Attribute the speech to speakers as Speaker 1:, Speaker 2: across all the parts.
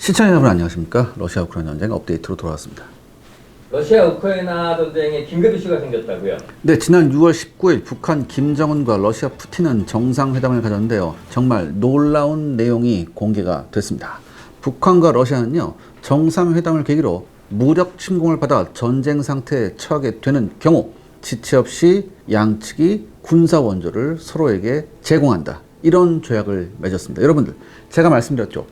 Speaker 1: 시청자 여러분 안녕하십니까? 러시아 우크라이나 전쟁 업데이트로 돌아왔습니다.
Speaker 2: 러시아 우크라이나 전쟁에 긴급 이슈가 생겼다고요?
Speaker 1: 네, 지난 6월 19일 북한 김정은과 러시아 푸틴은 정상회담을 가졌는데요. 정말 놀라운 내용이 공개가 됐습니다. 북한과 러시아는요, 정상회담을 계기로 무력 침공을 받아 전쟁 상태에 처하게 되는 경우 지체 없이 양측이 군사 원조를 서로에게 제공한다. 이런 조약을 맺었습니다. 여러분들, 제가 말씀드렸죠.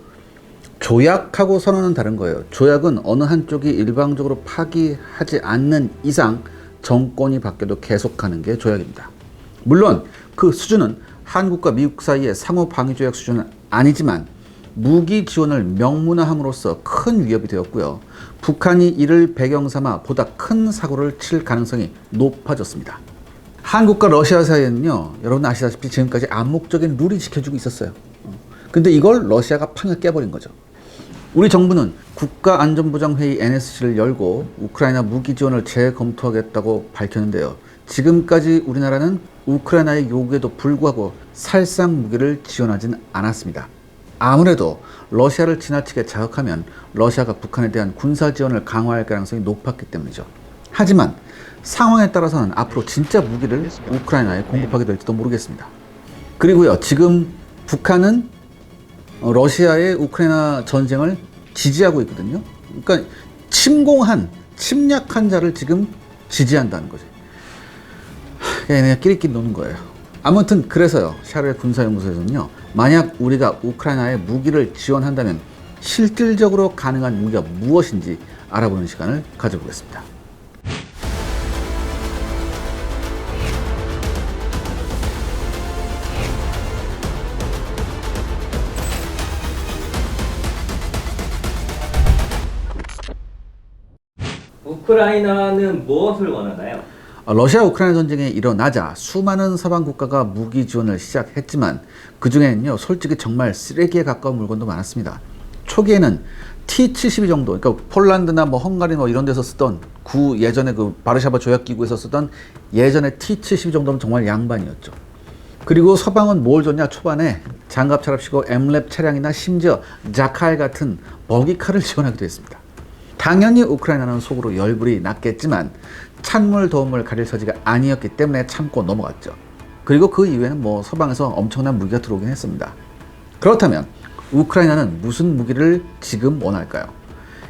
Speaker 1: 조약하고 선언은 다른 거예요. 조약은 어느 한쪽이 일방적으로 파기하지 않는 이상 정권이 바뀌어도 계속하는 게 조약입니다. 물론 그 수준은 한국과 미국 사이의 상호 방위 조약 수준은 아니지만 무기 지원을 명문화함으로써 큰 위협이 되었고요. 북한이 이를 배경 삼아 보다 큰 사고를 칠 가능성이 높아졌습니다. 한국과 러시아 사이에는요, 여러분 아시다시피 지금까지 암묵적인 룰이 지켜지고 있었어요. 근데 이걸 러시아가 판을 깨버린 거죠. 우리 정부는 국가안전보장회의 NSC를 열고 우크라이나 무기 지원을 재검토하겠다고 밝혔는데요. 지금까지 우리나라는 우크라이나의 요구에도 불구하고 살상 무기를 지원하진 않았습니다. 아무래도 러시아를 지나치게 자극하면 러시아가 북한에 대한 군사 지원을 강화할 가능성이 높았기 때문이죠. 하지만 상황에 따라서는 앞으로 진짜 무기를 우크라이나에 공급하게 될지도 모르겠습니다. 그리고요, 지금 북한은 러시아의 우크라이나 전쟁을 지지하고 있거든요. 그러니까 침략한 자를 지금 지지한다는 거지. 그냥 끼리끼리 노는 거예요. 아무튼 그래서요, 샤르의 군사연구소에서는요, 만약 우리가 우크라이나에 무기를 지원한다면 실질적으로 가능한 무기가 무엇인지 알아보는 시간을 가져보겠습니다.
Speaker 2: 우크라이나는 무엇을 원하나요?
Speaker 1: 러시아 우크라이나 전쟁이 일어나자 수많은 서방 국가가 무기 지원을 시작했지만 그 중에는요, 솔직히 정말 쓰레기에 가까운 물건도 많았습니다. 초기에는 T-72 정도, 그러니까 폴란드나 헝가리 이런 데서 쓰던 예전에 그 바르샤바 조약기구에서 쓰던 예전에 T-72 정도면 정말 양반이었죠. 그리고 서방은 뭘 줬냐? 초반에 장갑 차랍시고 M랩 차량이나 심지어 자칼 같은 버기카를 지원하기도 했습니다. 당연히 우크라이나는 속으로 열불이 났겠지만 찬물 더움을 가릴 처지가 아니었기 때문에 참고 넘어갔죠. 그리고 그 이후에는 서방에서 엄청난 무기가 들어오긴 했습니다. 그렇다면 우크라이나는 무슨 무기를 지금 원할까요?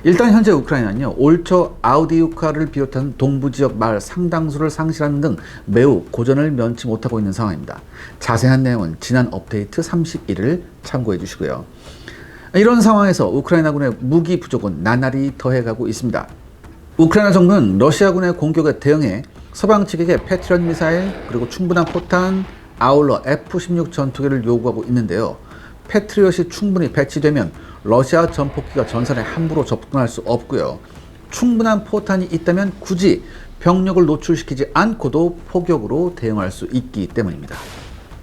Speaker 1: 일단 현재 우크라이나는요, 올 초 아우디우카를 비롯한 동부 지역 마을 상당수를 상실하는 등 매우 고전을 면치 못하고 있는 상황입니다. 자세한 내용은 지난 업데이트 31을 참고해 주시고요. 이런 상황에서 우크라이나군의 무기 부족은 나날이 더해가고 있습니다. 우크라이나 정부는 러시아군의 공격에 대응해 서방 측에게 패트리엇 미사일 그리고 충분한 포탄, 아울러 F-16 전투기를 요구하고 있는데요. 패트리엇이 충분히 배치되면 러시아 전폭기가 전선에 함부로 접근할 수 없고요. 충분한 포탄이 있다면 굳이 병력을 노출시키지 않고도 포격으로 대응할 수 있기 때문입니다.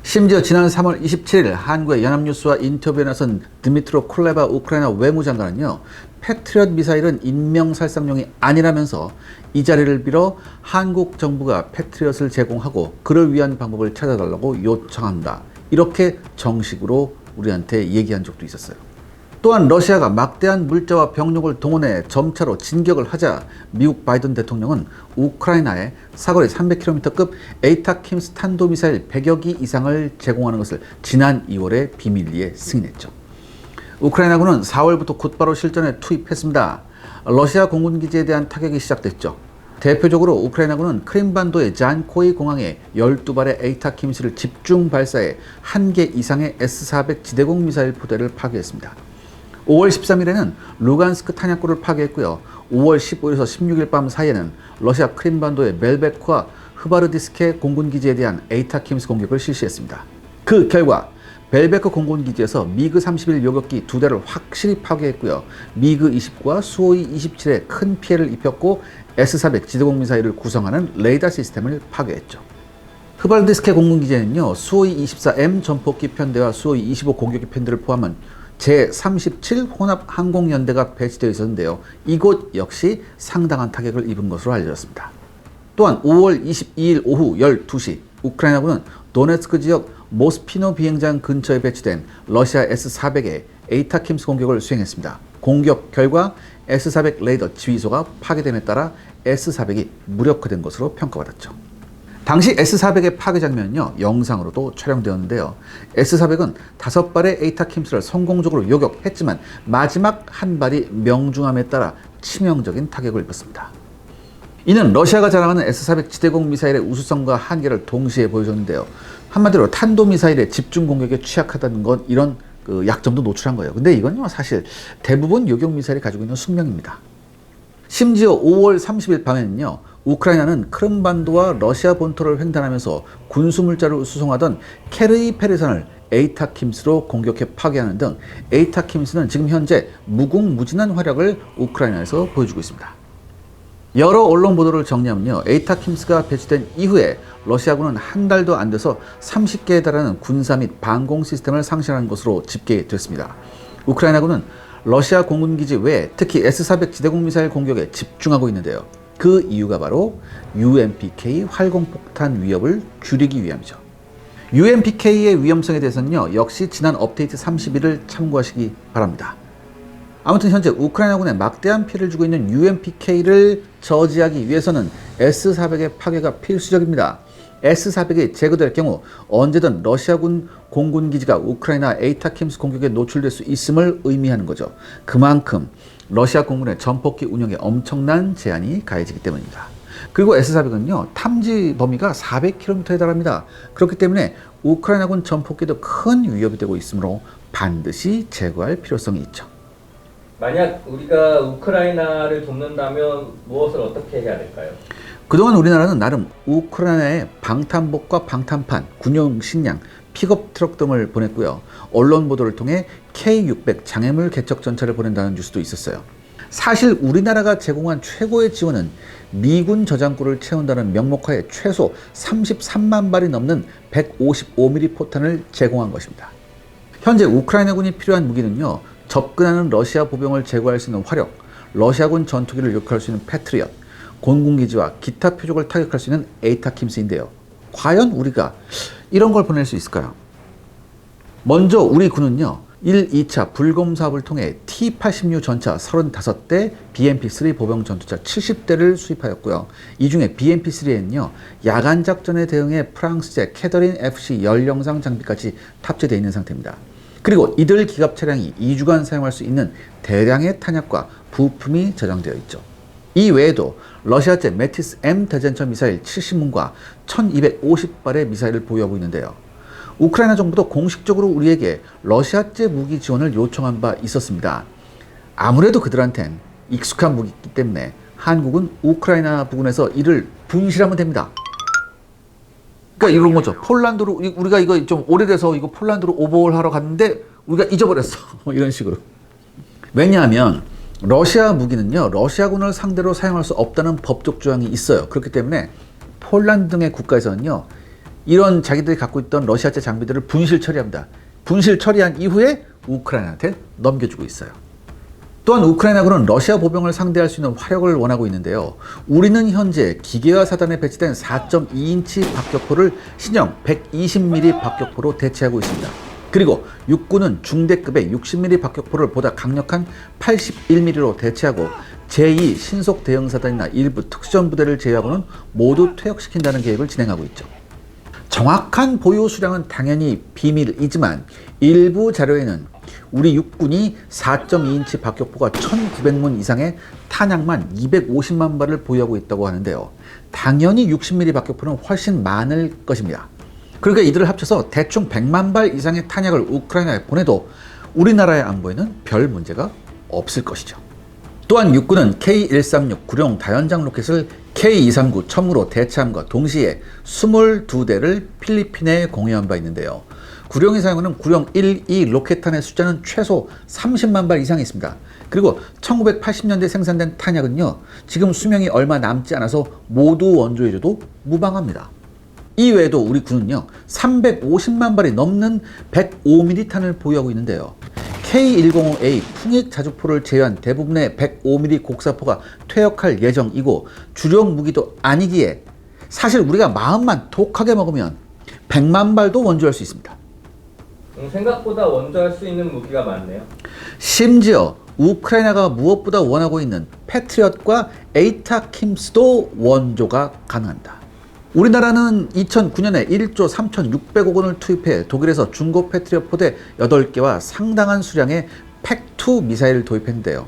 Speaker 1: 심지어 지난 3월 27일 한국의 연합뉴스와 인터뷰에 나선 드미트로 쿨레바 우크라이나 외무장관은요, 패트리엇 미사일은 인명살상용이 아니라면서 이 자리를 빌어 한국 정부가 패트리엇을 제공하고 그를 위한 방법을 찾아달라고 요청한다. 이렇게 정식으로 우리한테 얘기한 적도 있었어요. 또한 러시아가 막대한 물자와 병력을 동원해 점차로 진격을 하자 미국 바이든 대통령은 우크라이나에 사거리 300km급 에이타킴스 탄도미사일 100여 기 이상을 제공하는 것을 지난 2월에 비밀리에 승인했죠. 우크라이나군은 4월부터 곧바로 실전에 투입했습니다. 러시아 공군기지에 대한 타격이 시작됐죠. 대표적으로 우크라이나군은 크림반도의 잔코이 공항에 12발의 에이타킴스를 집중 발사해 1개 이상의 S-400 지대공 미사일 포대를 파괴했습니다. 5월 13일에는 루간스크 탄약고를 파괴했고요. 5월 15일에서 16일 밤 사이에는 러시아 크림반도의 멜베크와 흐바르디스케 공군기지에 대한 에이타킴스 공격을 실시했습니다. 그 결과 벨베크 공군기지에서 미그 31 요격기 2대를 확실히 파괴했고요. 미그 29와 수호이 27에 큰 피해를 입혔고 S-400 지대공 미사일을 구성하는 레이더 시스템을 파괴했죠. 흐바르디스케 공군기지에는요, 수호이 24M 전폭기 편대와 수호이 25 공격기 편대를 포함한 제37 혼합 항공연대가 배치되어 있었는데요. 이곳 역시 상당한 타격을 입은 것으로 알려졌습니다. 또한 5월 22일 오후 12시 우크라이나군은 도네츠크 지역 모스피노 비행장 근처에 배치된 러시아 S-400의 에이타킴스 공격을 수행했습니다. 공격 결과 S-400 레이더 지휘소가 파괴됨에 따라 S-400이 무력화된 것으로 평가받았죠. 당시 S-400의 파괴 장면은요, 영상으로도 촬영되었는데요. S-400은 5발의 에이타킴스를 성공적으로 요격했지만 마지막 한 발이 명중함에 따라 치명적인 타격을 입었습니다. 이는 러시아가 자랑하는 S-400 지대공 미사일의 우수성과 한계를 동시에 보여줬는데요. 한마디로 탄도미사일의 집중 공격에 취약하다는 건 이런 약점도 노출한 거예요. 근데 이건요, 사실 대부분 요격 미사일이 가지고 있는 숙명입니다. 심지어 5월 30일 밤에는요, 우크라이나는 크림반도와 러시아 본토를 횡단하면서 군수물자를 수송하던 케르이 페르산을 에이타킴스로 공격해 파괴하는 등 에이타킴스는 지금 현재 무궁무진한 활약을 우크라이나에서 보여주고 있습니다. 여러 언론 보도를 정리하면요, 에이타킴스가 배치된 이후에 러시아군은 한 달도 안 돼서 30개에 달하는 군사 및 방공 시스템을 상실한 것으로 집계됐습니다. 우크라이나군은 러시아 공군기지 외에 특히 S-400 지대공 미사일 공격에 집중하고 있는데요. 그 이유가 바로 UMPK 활공폭탄 위협을 줄이기 위함이죠. UMPK의 위험성에 대해서는요, 역시 지난 업데이트 31을 참고하시기 바랍니다. 아무튼 현재 우크라이나군에 막대한 피해를 주고 있는 UMPK를 저지하기 위해서는 S-400의 파괴가 필수적입니다. S-400이 제거될 경우 언제든 러시아군 공군기지가 우크라이나 에이타킴스 공격에 노출될 수 있음을 의미하는 거죠. 그만큼 러시아 공군의 전폭기 운영에 엄청난 제한이 가해지기 때문입니다. 그리고 S-400은요, 탐지 범위가 400km에 달합니다. 그렇기 때문에 우크라이나군 전폭기도 큰 위협이 되고 있으므로 반드시 제거할 필요성이 있죠.
Speaker 2: 만약 우리가 우크라이나를 돕는다면 무엇을 어떻게 해야 될까요?
Speaker 1: 그동안 우리나라는 나름 우크라이나에 방탄복과 방탄판, 군용 식량, 픽업 트럭 등을 보냈고요. 언론 보도를 통해 K-600 장애물 개척 전차를 보낸다는 뉴스도 있었어요. 사실 우리나라가 제공한 최고의 지원은 미군 저장고를 채운다는 명목하에 최소 33만 발이 넘는 155mm 포탄을 제공한 것입니다. 현재 우크라이나군이 필요한 무기는요, 접근하는 러시아 보병을 제거할 수 있는 화력, 러시아군 전투기를 요격할 수 있는 패트리엇, 공군기지와 기타 표적을 타격할 수 있는 에이타킴스인데요. 과연 우리가 이런 걸 보낼 수 있을까요? 먼저 우리 군은요, 1, 2차 불검 사업을 통해 T-86 전차 35대, BMP-3 보병 전투차 70대를 수입하였고요. 이 중에 BMP-3에는요, 야간 작전에 대응해 프랑스제 캐더린 FC 연령상 장비까지 탑재되어 있는 상태입니다. 그리고 이들 기갑 차량이 2주간 사용할 수 있는 대량의 탄약과 부품이 저장되어 있죠. 이 외에도 러시아제 메티스 M 대전차 미사일 70문과 1250발의 미사일을 보유하고 있는데요. 우크라이나 정부도 공식적으로 우리에게 러시아제 무기 지원을 요청한 바 있었습니다. 아무래도 그들한텐 익숙한 무기이기 때문에 한국은 우크라이나 부근에서 이를 분실하면 됩니다. 그러니까 이런 거죠. 폴란드로, 우리가 이거 좀 오래돼서 이거 폴란드로 오버홀 하러 갔는데 우리가 잊어버렸어. 이런 식으로. 왜냐하면 러시아 무기는요, 러시아군을 상대로 사용할 수 없다는 법적 조항이 있어요. 그렇기 때문에 폴란드 등의 국가에서는요, 이런 자기들이 갖고 있던 러시아제 장비들을 분실 처리합니다. 분실 처리한 이후에 우크라이나한테 넘겨주고 있어요. 또한 우크라이나군은 러시아 보병을 상대할 수 있는 화력을 원하고 있는데요. 우리는 현재 기계화 사단에 배치된 4.2인치 박격포를 신형 120mm 박격포로 대체하고 있습니다. 그리고 육군은 중대급의 60mm 박격포를 보다 강력한 81mm로 대체하고 제2 신속 대응사단이나 일부 특수전부대를 제외하고는 모두 퇴역시킨다는 계획을 진행하고 있죠. 정확한 보유 수량은 당연히 비밀이지만 일부 자료에는 우리 육군이 4.2인치 박격포가 1900문 이상의 탄약만 250만 발을 보유하고 있다고 하는데요. 당연히 60mm 박격포는 훨씬 많을 것입니다. 그러니까 이들을 합쳐서 대충 100만 발 이상의 탄약을 우크라이나에 보내도 우리나라의 안보에는 별 문제가 없을 것이죠. 또한 육군은 K-136 구룡 다연장 로켓을 K-239 첨으로 대체함과 동시에 22대를 필리핀에 공유한 바 있는데요. 구룡이 사용하는 구룡 1, 2 로켓탄의 숫자는 최소 30만 발 이상이 있습니다. 그리고 1980년대 생산된 탄약은요, 지금 수명이 얼마 남지 않아서 모두 원조해줘도 무방합니다. 이 외에도 우리 군은요, 350만 발이 넘는 105mm 탄을 보유하고 있는데요. K105A 풍익 자주포를 제외한 대부분의 105mm 곡사포가 퇴역할 예정이고 주력 무기도 아니기에 사실 우리가 마음만 독하게 먹으면 100만 발도 원조할 수 있습니다.
Speaker 2: 생각보다 원조할 수 있는 무기가 많네요.
Speaker 1: 심지어 우크라이나가 무엇보다 원하고 있는 패트리엇과 에이타킴스도 원조가 가능합니다. 우리나라는 2009년에 1조 3,600억 원을 투입해 독일에서 중고 패트리엇 포대 8개와 상당한 수량의 팩2 미사일을 도입했는데요.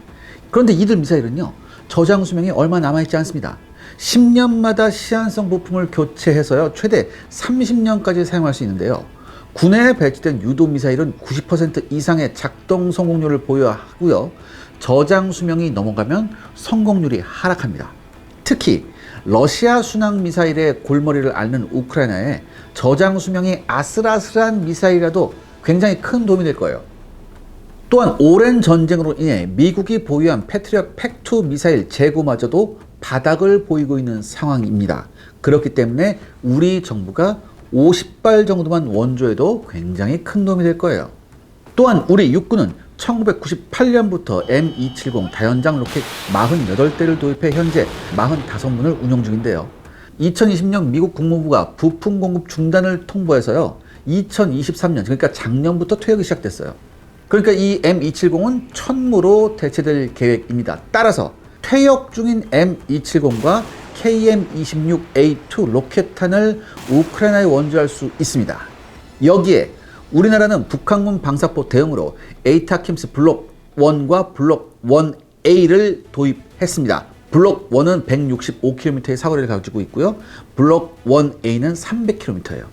Speaker 1: 그런데 이들 미사일은요, 저장 수명이 얼마 남아있지 않습니다. 10년마다 시한성 부품을 교체해서요, 최대 30년까지 사용할 수 있는데요. 군에 배치된 유도 미사일은 90% 이상의 작동 성공률을 보유하고요. 저장 수명이 넘어가면 성공률이 하락합니다. 특히 러시아 순항 미사일의 골머리를 앓는 우크라이나에 저장 수명이 아슬아슬한 미사일이라도 굉장히 큰 도움이 될 거예요. 또한 오랜 전쟁으로 인해 미국이 보유한 패트리엇 팩2 미사일 재고마저도 바닥을 보이고 있는 상황입니다. 그렇기 때문에 우리 정부가 50발 정도만 원조해도 굉장히 큰 도움이 될 거예요. 또한 우리 육군은 1998년부터 M270 다연장 로켓 48대를 도입해 현재 45문을 운용 중인데요. 2020년 미국 국무부가 부품 공급 중단을 통보해서요, 2023년, 그러니까 작년부터 투여하기 시작됐어요. 그러니까 이 M270은 천무로 대체될 계획입니다. 따라서 퇴역 중인 M270과 KM-26A2 로켓탄을 우크라이나에 원조할 수 있습니다. 여기에 우리나라는 북한군 방사포 대응으로 에이타킴스 블록 1과 블록 1A를 도입했습니다. 블록 1은 165km의 사거리를 가지고 있고요. 블록 1A는 300km예요.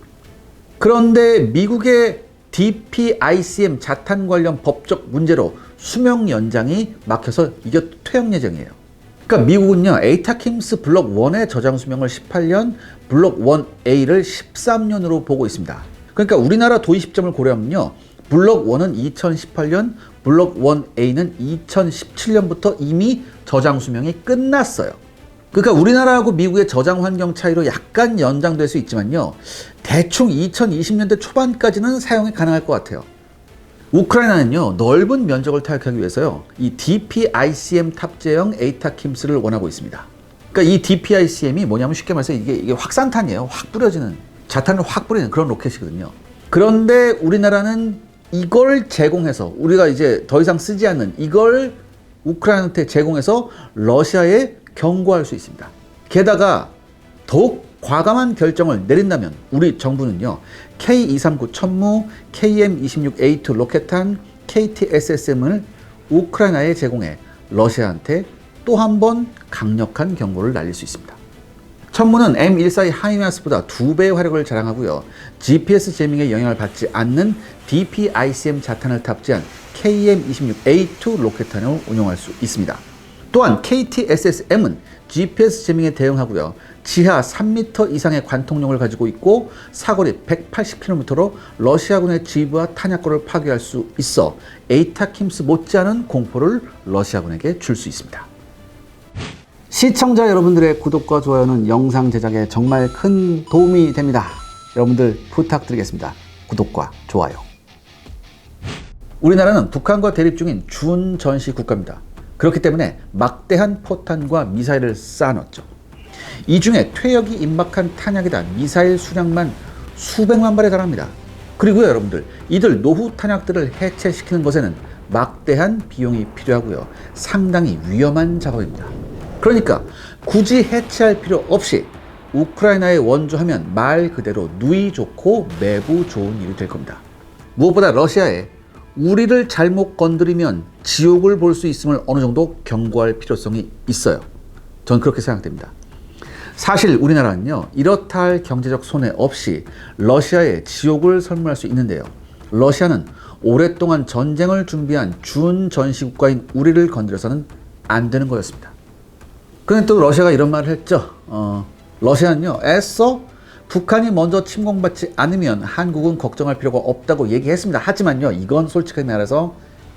Speaker 1: 그런데 미국의 DPICM 자탄 관련 법적 문제로 수명 연장이 막혀서 이게 퇴역 예정이에요. 그러니까 미국은요, 에이타킴스 블록 1의 저장 수명을 18년, 블록 1A를 13년으로 보고 있습니다. 그러니까 우리나라 도입 시점을 고려하면요, 블록 1은 2018년, 블록 1A는 2017년부터 이미 저장 수명이 끝났어요. 그러니까 우리나라하고 미국의 저장 환경 차이로 약간 연장될 수 있지만요, 대충 2020년대 초반까지는 사용이 가능할 것 같아요. 우크라이나는요, 넓은 면적을 타격하기 위해서요, 이 DPICM 탑재형 에이타킴스를 원하고 있습니다. 그러니까 이 DPICM이 뭐냐면 쉽게 말해서 이게 확산탄이에요. 확 뿌려지는, 자탄을 확 뿌리는 그런 로켓이거든요. 그런데 우리나라는 이걸 제공해서, 우리가 이제 더 이상 쓰지 않는 이걸 우크라이나한테 제공해서 러시아에 경고할 수 있습니다. 게다가 더욱 과감한 결정을 내린다면 우리 정부는요, K239 천무, KM-26A2 로켓탄, KTSSM을 우크라이나에 제공해 러시아한테 또 한 번 강력한 경고를 날릴 수 있습니다. 천무는 M142 하이마스보다 2배의 화력을 자랑하고요, GPS 제밍에 영향을 받지 않는 DPICM 자탄을 탑재한 KM-26A2 로켓탄을 운용할 수 있습니다. 또한 KTSSM은 GPS 제밍에 대응하고요, 지하 3m 이상의 관통력을 가지고 있고 사거리 180km로 러시아군의 지휘부와 탄약고를 파괴할 수 있어 에이타킴스 못지않은 공포를 러시아군에게 줄 수 있습니다. 시청자 여러분들의 구독과 좋아요는 영상 제작에 정말 큰 도움이 됩니다. 여러분들 부탁드리겠습니다. 구독과 좋아요. 우리나라는 북한과 대립 중인 준전시 국가입니다. 그렇기 때문에 막대한 포탄과 미사일을 쌓아놨죠. 이 중에 퇴역이 임박한 탄약이다 미사일 수량만 수백만 발에 달합니다. 그리고요, 여러분들, 이들 노후 탄약들을 해체시키는 것에는 막대한 비용이 필요하고요, 상당히 위험한 작업입니다. 그러니까 굳이 해체할 필요 없이 우크라이나에 원조하면 말 그대로 누이 좋고 매부 좋은 일이 될 겁니다. 무엇보다 러시아에 우리를 잘못 건드리면 지옥을 볼 수 있음을 어느 정도 경고할 필요성이 있어요. 저는 그렇게 생각됩니다. 사실 우리나라는요, 이렇다 할 경제적 손해 없이 러시아의 지옥을 설문할 수 있는데요, 러시아는 오랫동안 전쟁을 준비한 준전시국가인 우리를 건드려서는 안 되는 거였습니다. 그런데 또 러시아가 이런 말을 했죠. 러시아는요, 애써 북한이 먼저 침공받지 않으면 한국은 걱정할 필요가 없다고 얘기했습니다. 하지만요, 이건 솔직하게 말해서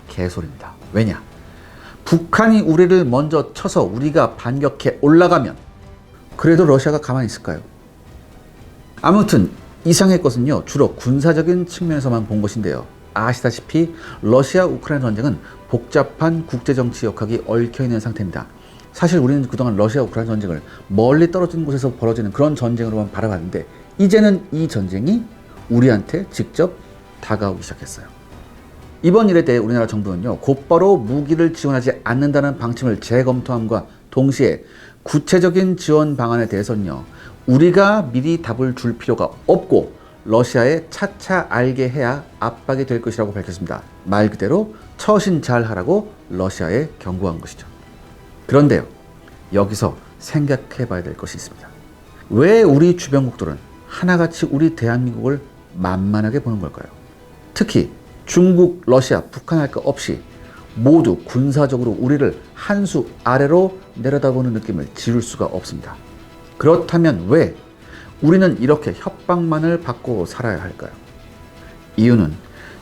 Speaker 1: 개소리입니다. 왜냐? 북한이 우리를 먼저 쳐서 우리가 반격해 올라가면 그래도 러시아가 가만히 있을까요? 아무튼 이상의 것은요, 주로 군사적인 측면에서만 본 것인데요, 아시다시피 러시아 우크라이나 전쟁은 복잡한 국제정치 역학이 얽혀있는 상태입니다. 사실 우리는 그동안 러시아 우크라이나 전쟁을 멀리 떨어진 곳에서 벌어지는 그런 전쟁으로만 바라봤는데, 이제는 이 전쟁이 우리한테 직접 다가오기 시작했어요. 이번 일에 대해 우리나라 정부는요, 곧바로 무기를 지원하지 않는다는 방침을 재검토함과 동시에 구체적인 지원 방안에 대해서는요, 우리가 미리 답을 줄 필요가 없고 러시아에 차차 알게 해야 압박이 될 것이라고 밝혔습니다. 말 그대로 처신 잘 하라고 러시아에 경고한 것이죠. 그런데요, 여기서 생각해 봐야 될 것이 있습니다. 왜 우리 주변국들은 하나같이 우리 대한민국을 만만하게 보는 걸까요? 특히 중국, 러시아, 북한 할 것 없이 모두 군사적으로 우리를 한 수 아래로 내려다보는 느낌을 지울 수가 없습니다. 그렇다면 왜 우리는 이렇게 협박만을 받고 살아야 할까요? 이유는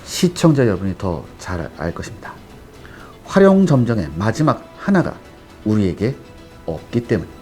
Speaker 1: 시청자 여러분이 더 잘 알 것입니다. 활용점정의 마지막 하나가 우리에게 없기 때문입니다.